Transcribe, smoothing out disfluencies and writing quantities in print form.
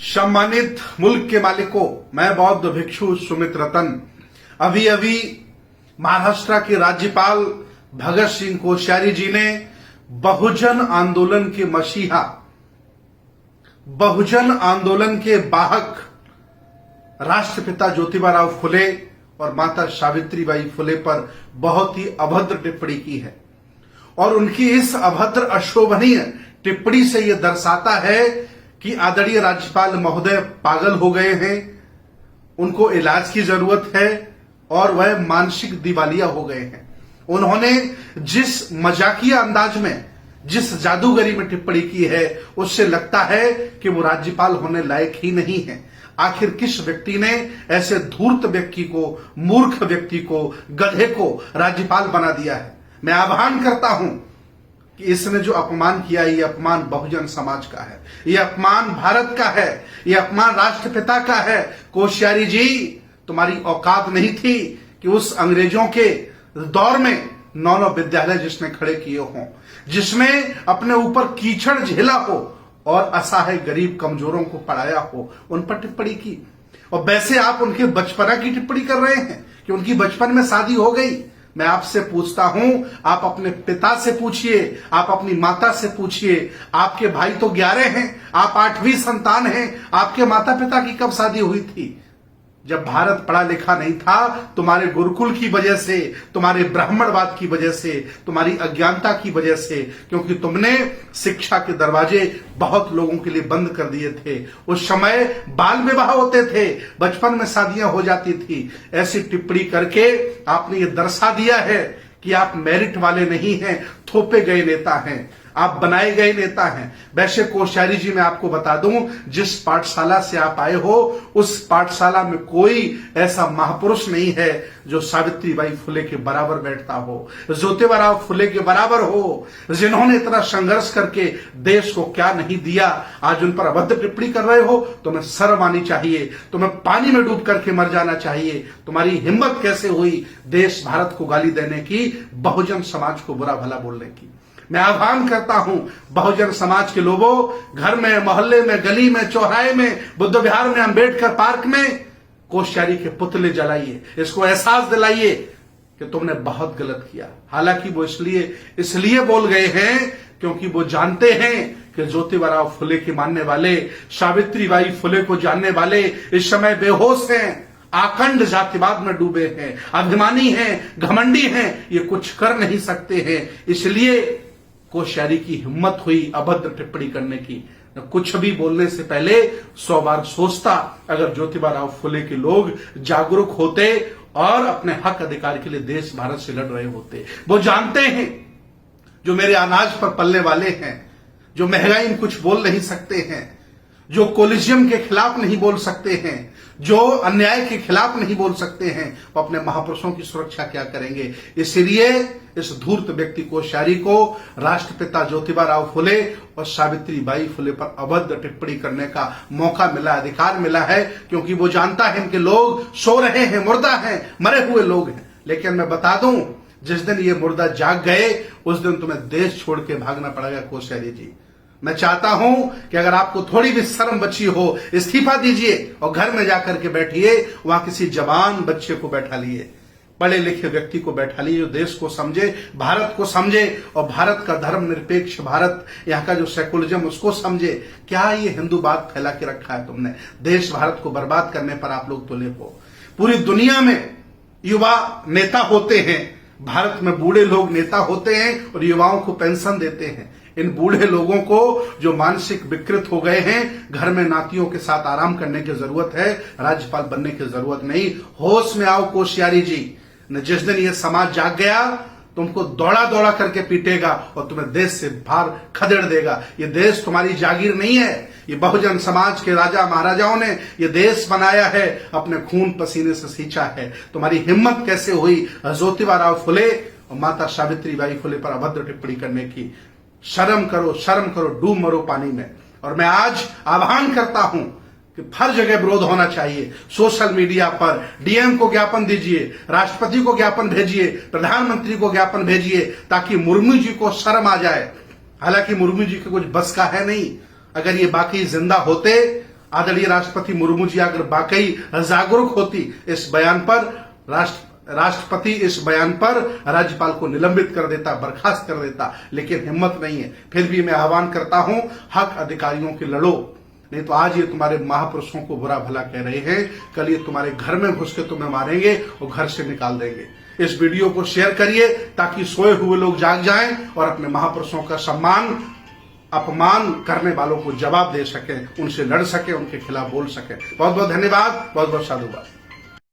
सम्मानित मुल्क के मालिकों, मैं बौद्ध भिक्षु सुमित रतन अभी अभी महाराष्ट्र के राज्यपाल भगत सिंह कोश्यारी जी ने बहुजन आंदोलन के मसीहा, बहुजन आंदोलन के वाहक राष्ट्रपिता ज्योतिबा फुले और माता सावित्रीबाई फुले पर बहुत ही अभद्र टिप्पणी की है। और उनकी इस अभद्र अशोभनीय टिप्पणी से यह दर्शाता है कि आदरणीय राज्यपाल महोदय पागल हो गए हैं, उनको इलाज की जरूरत है और वह मानसिक दिवालिया हो गए हैं। उन्होंने जिस मजाकिया अंदाज में, जिस जादूगरी में टिप्पणी की है, उससे लगता है कि वो राज्यपाल होने लायक ही नहीं है। आखिर किस व्यक्ति ने ऐसे धूर्त व्यक्ति को, मूर्ख व्यक्ति को, गधे को राज्यपाल बना दिया है? मैं आह्वान करता हूं कि इसने जो अपमान किया, ये अपमान बहुजन समाज का है, ये अपमान भारत का है, ये अपमान राष्ट्रपिता का है। कोश्यारी जी, तुम्हारी औकात नहीं थी कि उस अंग्रेजों के दौर में 9 विद्यालय जिसने खड़े किए हों, जिसने अपने ऊपर कीचड़ झेला हो और असहाय गरीब कमजोरों को पढ़ाया हो, उन पर टिप्पणी की। और वैसे आप उनके बचपना की टिप्पणी कर रहे हैं कि उनकी बचपन में शादी हो गई। मैं आपसे पूछता हूं, आप अपने पिता से पूछिए, आप अपनी माता से पूछिए। आपके भाई तो 11 हैं, आप 8वीं संतान हैं। आपके माता पिता की कब शादी हुई थी? जब भारत पढ़ा लिखा नहीं था, तुम्हारे गुरुकुल की वजह से, तुम्हारे ब्राह्मणवाद की वजह से, तुम्हारी अज्ञानता की वजह से, क्योंकि तुमने शिक्षा के दरवाजे बहुत लोगों के लिए बंद कर दिए थे। उस समय बाल विवाह होते थे, बचपन में शादियां हो जाती थी। ऐसी टिप्पणी करके आपने ये दर्शा दिया है कि आप मेरिट वाले नहीं हैं, थोपे गए नेता हैं, आप बनाए गए नेता हैं। वैसे कोश्यारी जी, मैं आपको बता दूं, जिस पाठशाला से आप आए हो, उस पाठशाला में कोई ऐसा महापुरुष नहीं है जो सावित्रीबाई फुले के बराबर बैठता हो, ज्योतिबा फुले के बराबर हो, जिन्होंने इतना संघर्ष करके देश को क्या नहीं दिया। आज उन पर अभद्र टिप्पणी कर रहे हो, तुम्हें शर्म आनी चाहिए, तुम्हें पानी में डूब करके मर जाना चाहिए। तुम्हारी हिम्मत कैसे हुई देश भारत को गाली देने की, बहुजन समाज को बुरा भला बोलने की? मैं आह्वान करता हूं बहुजन समाज के लोगों, घर में, मोहल्ले में, गली में, चौराहे में, बुद्ध विहार में, अंबेडकर पार्क में कोश्यारी के पुतले जलाइए। इसको एहसास दिलाइए कि तुमने बहुत गलत किया। हालांकि वो इसलिए बोल गए हैं क्योंकि वो जानते हैं कि ज्योतिबा फुले के मानने वाले, सावित्रीबाई फुले को जानने वाले इस समय बेहोश हैं, आखंड जातिवाद में डूबे हैं, अभिमानी हैं, घमंडी हैं, ये कुछ कर नहीं सकते हैं। इसलिए कोश्यारी की हिम्मत हुई अभद्र टिप्पणी करने की। कुछ भी बोलने से पहले 100 बार सोचता। अगर ज्योतिबा फुले के लोग जागरूक होते और अपने हक अधिकार के लिए देश भारत से लड़ रहे होते। वो जानते हैं जो मेरे अनाज पर पलने वाले हैं, जो महंगाई में कुछ बोल नहीं सकते हैं, जो कोलिजियम के खिलाफ नहीं बोल सकते हैं, जो अन्याय के खिलाफ नहीं बोल सकते हैं, वो अपने महापुरुषों की सुरक्षा क्या करेंगे? इसलिए इस धूर्त व्यक्ति कोश्यारी को राष्ट्रपिता ज्योतिबा फुले और सावित्रीबाई फुले पर अभद्र टिप्पणी करने का मौका मिला, अधिकार मिला है, क्योंकि वो जानता है कि लोग सो रहे हैं, मुर्दा हैं, मरे हुए लोग हैं। लेकिन मैं बता दूं, जिस दिन ये मुर्दा जाग गए, उस दिन तुम्हें देश छोड़ के भागना पड़ेगा। कोश्यारी जी, मैं चाहता हूं कि अगर आपको थोड़ी भी शर्म बची हो, इस्तीफा दीजिए और घर में जाकर के बैठिए, वहां किसी जवान बच्चे को बैठा लिए, पढ़े लिखे व्यक्ति को बैठा लिए, जो देश को समझे, भारत को समझे और भारत का धर्मनिरपेक्ष भारत, यहाँ का जो सेकुलरिज्म, उसको समझे। क्या ये हिंदूवाद फैला के रखा है तुमने? देश भारत को बर्बाद करने पर आप लोग तुले हो। पूरी दुनिया में युवा नेता होते हैं, भारत में बूढ़े लोग नेता होते हैं और युवाओं को पेंशन देते हैं। इन बूढ़े लोगों को जो मानसिक विकृत हो गए हैं, घर में नातियों के साथ आराम करने की जरूरत है, राज्यपाल बनने की जरूरत नहीं। होश में आओ कोश्यारी जी, न जिस दिन ये समाज जाग गया, तुमको दौड़ा दौड़ा करके पीटेगा और तुम्हें देश से बाहर खदेड़ देगा। ये देश तुम्हारी जागीर नहीं है, ये बहुजन समाज के राजा महाराजाओं ने ये देश बनाया है, अपने खून पसीने से सींचा है। तुम्हारी हिम्मत कैसे हुई ज्योतिबा फुले और माता सावित्रीबाई फुले पर अभद्र टिप्पणी करने की? शर्म करो, शर्म करो, डूब मरो पानी में। और मैं आज आह्वान करता हूं कि हर जगह विरोध होना चाहिए। सोशल मीडिया पर डीएम को ज्ञापन दीजिए, राष्ट्रपति को ज्ञापन भेजिए, प्रधानमंत्री को ज्ञापन भेजिए, ताकि मुर्मू जी को शर्म आ जाए। हालांकि मुर्मू जी के कुछ बस का है नहीं। अगर ये बाकी जिंदा होते, आदरणीय राष्ट्रपति मुर्मू जी अगर वाकई जागरूक होती इस बयान पर, राष्ट्रपति इस बयान पर राज्यपाल को निलंबित कर देता, बर्खास्त कर देता, लेकिन हिम्मत नहीं है। फिर भी मैं आह्वान करता हूं, हक अधिकारियों की लड़ो, नहीं तो आज ये तुम्हारे महापुरुषों को बुरा भला कह रहे हैं, कल ये तुम्हारे घर में घुस के तुम्हें मारेंगे और घर से निकाल देंगे। इस वीडियो को शेयर करिए ताकि सोए हुए लोग जाग जाएं और अपने महापुरुषों का सम्मान, अपमान करने वालों को जवाब दे सकें, उनसे लड़ सकें, उनके खिलाफ बोल सकें। बहुत बहुत धन्यवाद, बहुत बहुत साधुवाद।